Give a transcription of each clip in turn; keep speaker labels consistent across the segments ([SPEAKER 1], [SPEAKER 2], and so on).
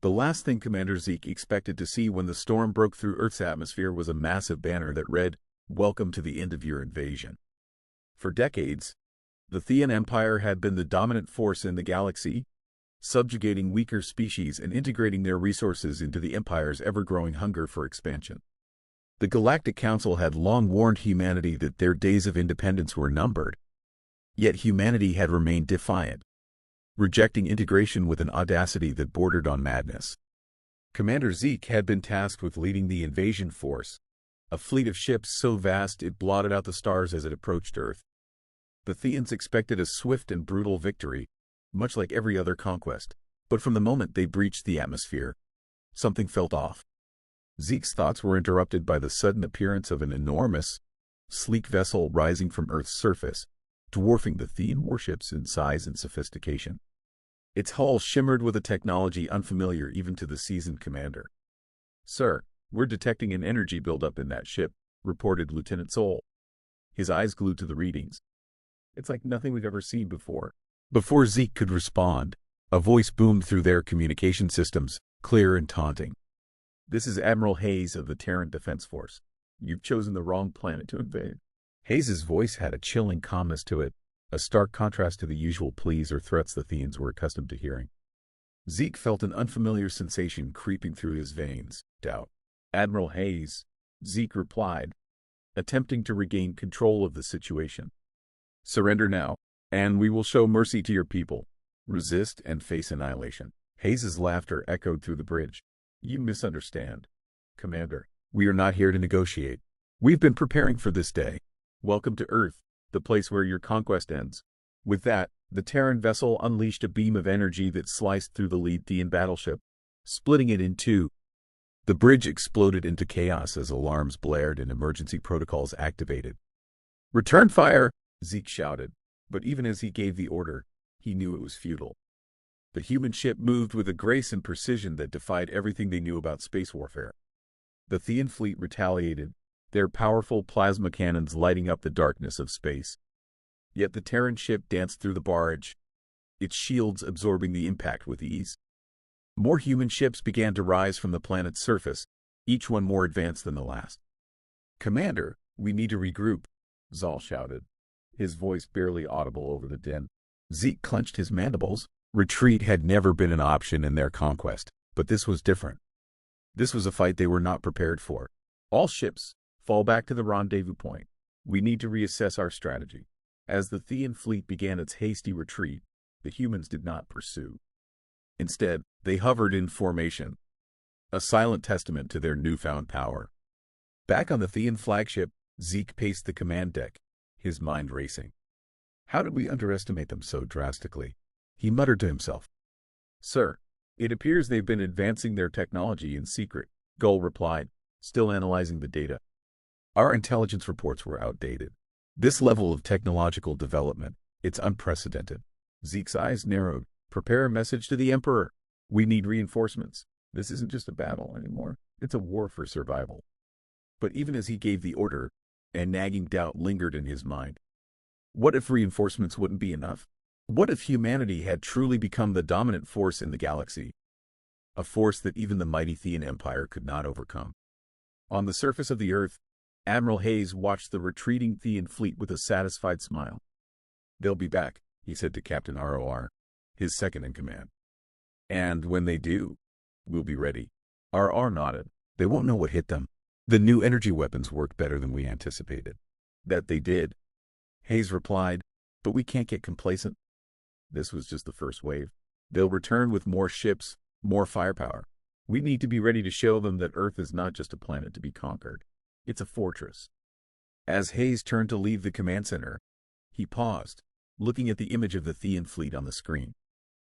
[SPEAKER 1] The last thing Commander Zeke expected to see when the storm broke through Earth's atmosphere was a massive banner that read, "Welcome to the end of your invasion." For decades, the Thean Empire had been the dominant force in the galaxy, subjugating weaker species and integrating their resources into the Empire's ever-growing hunger for expansion. The Galactic Council had long warned humanity that their days of independence were numbered, yet humanity had remained defiant, rejecting integration with an audacity that bordered on madness. Commander Zeke had been tasked with leading the invasion force, a fleet of ships so vast it blotted out the stars as it approached Earth. The Theans expected a swift and brutal victory, much like every other conquest, but from the moment they breached the atmosphere, something felt off. Zeke's thoughts were interrupted by the sudden appearance of an enormous, sleek vessel rising from Earth's surface, dwarfing the Thean warships in size and sophistication. Its hull shimmered with a technology unfamiliar even to the seasoned commander. "Sir, we're detecting an energy buildup in that ship," reported Lieutenant Sol, his eyes glued to the readings. "It's like nothing we've ever seen before." Before Zeke could respond, a voice boomed through their communication systems, clear and taunting. "This is Admiral Hayes of the Terran Defense Force. You've chosen the wrong planet to invade." Hayes's voice had a chilling calmness to it, a stark contrast to the usual pleas or threats the Theans were accustomed to hearing. Zeke felt an unfamiliar sensation creeping through his veins. "Doubt." "Admiral Hayes," Zeke replied, attempting to regain control of the situation. "Surrender now, and we will show mercy to your people. Resist and face annihilation." Hayes's laughter echoed through the bridge. "You misunderstand, Commander. We are not here to negotiate. We've been preparing for this day. Welcome to Earth, the place where your conquest ends." With that, the Terran vessel unleashed a beam of energy that sliced through the lead Thean battleship, splitting it in two. The bridge exploded into chaos as alarms blared and emergency protocols activated. "Return fire!" Zeke shouted, but even as he gave the order, he knew it was futile. The human ship moved with a grace and precision that defied everything they knew about space warfare. The Thean fleet retaliated, their powerful plasma cannons lighting up the darkness of space. Yet the Terran ship danced through the barrage, its shields absorbing the impact with ease. More human ships began to rise from the planet's surface, each one more advanced than the last. "Commander, we need to regroup," Zal shouted, his voice barely audible over the din. Zeke clenched his mandibles. Retreat had never been an option in their conquest, but this was different. This was a fight they were not prepared for. "All ships, fall back to the rendezvous point. We need to reassess our strategy." As the Thean fleet began its hasty retreat, the humans did not pursue. Instead, they hovered in formation, a silent testament to their newfound power. Back on the Thean flagship, Zeke paced the command deck, his mind racing. How did we underestimate them so drastically? He muttered to himself. "Sir, it appears they've been advancing their technology in secret," Gull replied, still analyzing the data. "Our intelligence reports were outdated. This level of technological development, it's unprecedented." Zeke's eyes narrowed. "Prepare a message to the Emperor. We need reinforcements. This isn't just a battle anymore. It's a war for survival." But even as he gave the order, a nagging doubt lingered in his mind. What if reinforcements wouldn't be enough? What if humanity had truly become the dominant force in the galaxy? A force that even the mighty Thean Empire could not overcome. On the surface of the Earth, Admiral Hayes watched the retreating Thean fleet with a satisfied smile. "They'll be back," he said to Captain ROR, his second in command. "And when they do, we'll be ready." RR nodded. "They won't know what hit them. The new energy weapons worked better than we anticipated." "That they did," Hayes replied, "but we can't get complacent. This was just the first wave. They'll return with more ships, more firepower. We need to be ready to show them that Earth is not just a planet to be conquered. It's a fortress." As Hayes turned to leave the command center, he paused, looking at the image of the Thean fleet on the screen.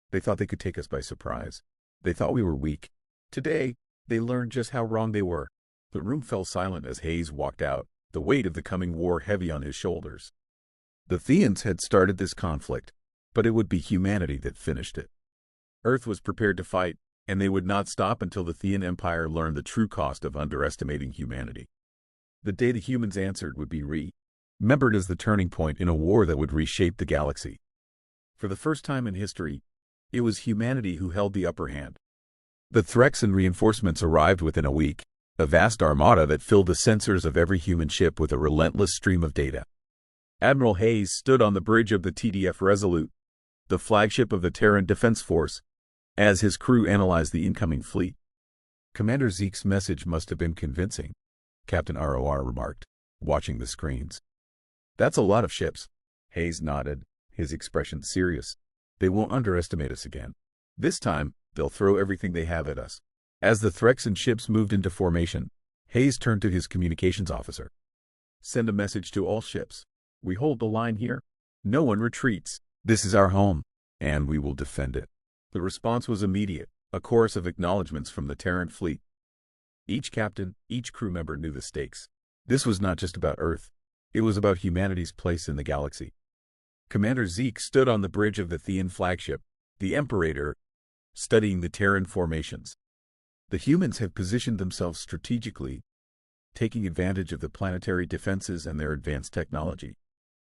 [SPEAKER 1] They thought they could take us by surprise. They thought we were weak. Today, they learned just how wrong they were. The room fell silent as Hayes walked out, the weight of the coming war heavy on his shoulders. The Theans had started this conflict, but it would be humanity that finished it. Earth was prepared to fight, and they would not stop until the Thean Empire learned the true cost of underestimating humanity. The day the humans answered would be remembered as the turning point in a war that would reshape the galaxy. For the first time in history, it was humanity who held the upper hand. The Threx and reinforcements arrived within a week, a vast armada that filled the sensors of every human ship with a relentless stream of data. Admiral Hayes stood on the bridge of the TDF Resolute, the flagship of the Terran Defense Force, as his crew analyzed the incoming fleet. Commander Zeke's message must have been convincing, Captain ROR remarked, watching the screens. That's a lot of ships. Hayes nodded, his expression serious. They won't underestimate us again. This time, they'll throw everything they have at us. As the Threxan ships moved into formation, Hayes turned to his communications officer. Send a message to all ships. We hold the line here. No one retreats. This is our home, and we will defend it. The response was immediate, a chorus of acknowledgments from the Terran fleet. Each captain, each crew member knew the stakes. This was not just about Earth. It was about humanity's place in the galaxy. Commander Zeke stood on the bridge of the Thean flagship, the Imperator, studying the Terran formations. The humans have positioned themselves strategically, taking advantage of the planetary defenses and their advanced technology.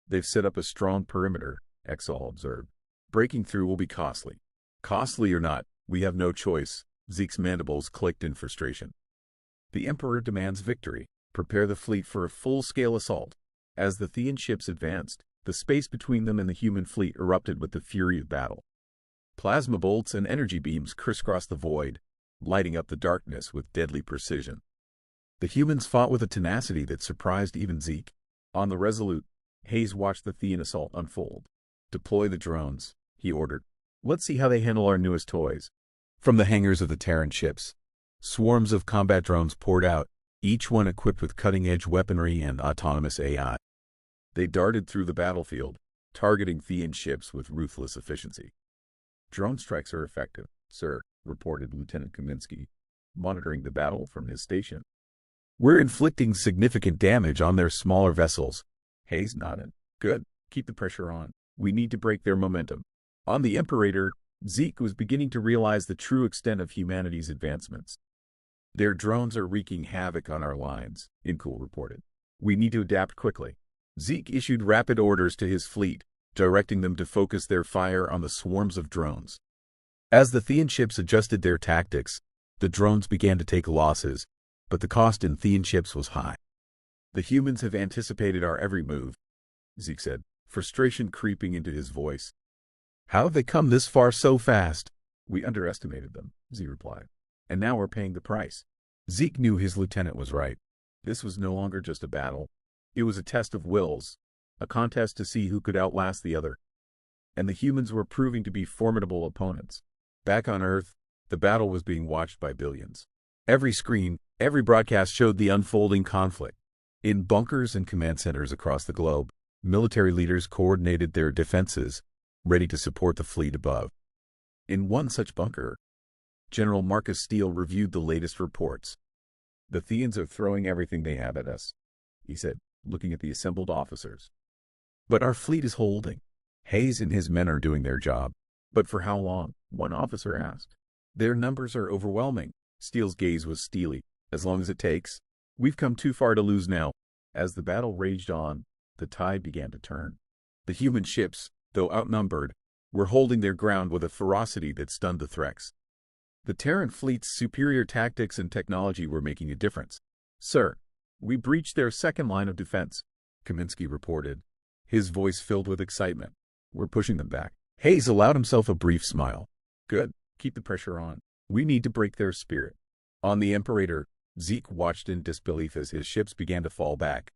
[SPEAKER 1] They've set up a strong perimeter, Exal observed. Breaking through will be costly. Costly or not, we have no choice. Zeke's mandibles clicked in frustration. The Emperor demands victory. Prepare the fleet for a full-scale assault. As the Thean ships advanced, the space between them and the human fleet erupted with the fury of battle. Plasma bolts and energy beams crisscrossed the void, lighting up the darkness with deadly precision. The humans fought with a tenacity that surprised even Zeke. On the Resolute, Hayes watched the Thean assault unfold. Deploy the drones, he ordered. Let's see how they handle our newest toys. From the hangars of the Terran ships, swarms of combat drones poured out, each one equipped with cutting-edge weaponry and autonomous AI. They darted through the battlefield, targeting Thean ships with ruthless efficiency. Drone strikes are effective, sir, reported Lieutenant Kaminsky, monitoring the battle from his station. We're inflicting significant damage on their smaller vessels. Hayes nodded. Good. Keep the pressure on. We need to break their momentum. On the Imperator, Zeke was beginning to realize the true extent of humanity's advancements. Their drones are wreaking havoc on our lines, Incool reported. We need to adapt quickly. Zeke issued rapid orders to his fleet, directing them to focus their fire on the swarms of drones. As the Thean ships adjusted their tactics, the drones began to take losses, but the cost in Thean ships was high. The humans have anticipated our every move, Zeke said, frustration creeping into his voice. How have they come this far so fast? We underestimated them, Zeke replied. And now we're paying the price. Zeke knew his lieutenant was right. This was no longer just a battle. It was a test of wills, a contest to see who could outlast the other. And the humans were proving to be formidable opponents. Back on Earth, the battle was being watched by billions. Every screen, every broadcast showed the unfolding conflict. In bunkers and command centers across the globe, military leaders coordinated their defenses, ready to support the fleet above. In one such bunker, General Marcus Steele reviewed the latest reports. The Theans are throwing everything they have at us, he said, looking at the assembled officers. But our fleet is holding. Hayes and his men are doing their job. But for how long? One officer asked. Their numbers are overwhelming. Steele's gaze was steely. As long as it takes. We've come too far to lose now. As the battle raged on, the tide began to turn. The human ships, though outnumbered, were holding their ground with a ferocity that stunned the Threx. The Terran fleet's superior tactics and technology were making a difference. Sir, we breached their second line of defense, Kaminsky reported, his voice filled with excitement. We're pushing them back. Hayes allowed himself a brief smile. Good. Keep the pressure on. We need to break their spirit. On the Imperator, Zeke watched in disbelief as his ships began to fall back.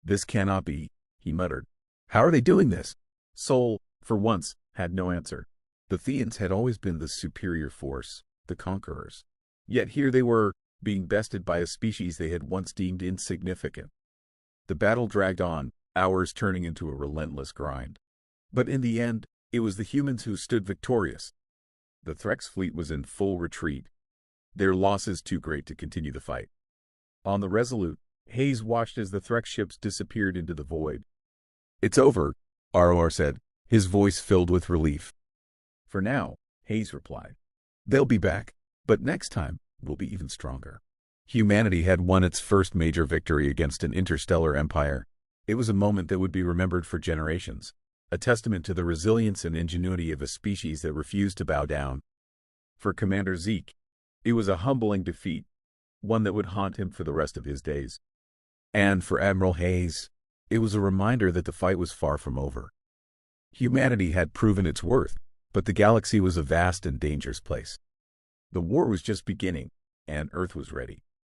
[SPEAKER 1] This cannot be, he muttered. How are they doing this? Sol, for once, had no answer. The Theans had always been the superior force, the conquerors. Yet here they were, being bested by a species they had once deemed insignificant. The battle dragged on, hours turning into a relentless grind. But in the end, it was the humans who stood victorious. The Threx fleet was in full retreat, their losses too great to continue the fight. On the Resolute, Hayes watched as the Threx ships disappeared into the void. It's over, ROR said, his voice filled with relief. For now, Hayes replied. They'll be back, but next time will be even stronger. Humanity had won its first major victory against an interstellar empire. It was a moment that would be remembered for generations, a testament to the resilience and ingenuity of a species that refused to bow down. For Commander Zeke, It was a humbling defeat, one that would haunt him for the rest of his days. And for Admiral Hayes, it was a reminder that the fight was far from over. Humanity had proven its worth, but the galaxy was a vast and dangerous place. The war was just beginning, and Earth was ready.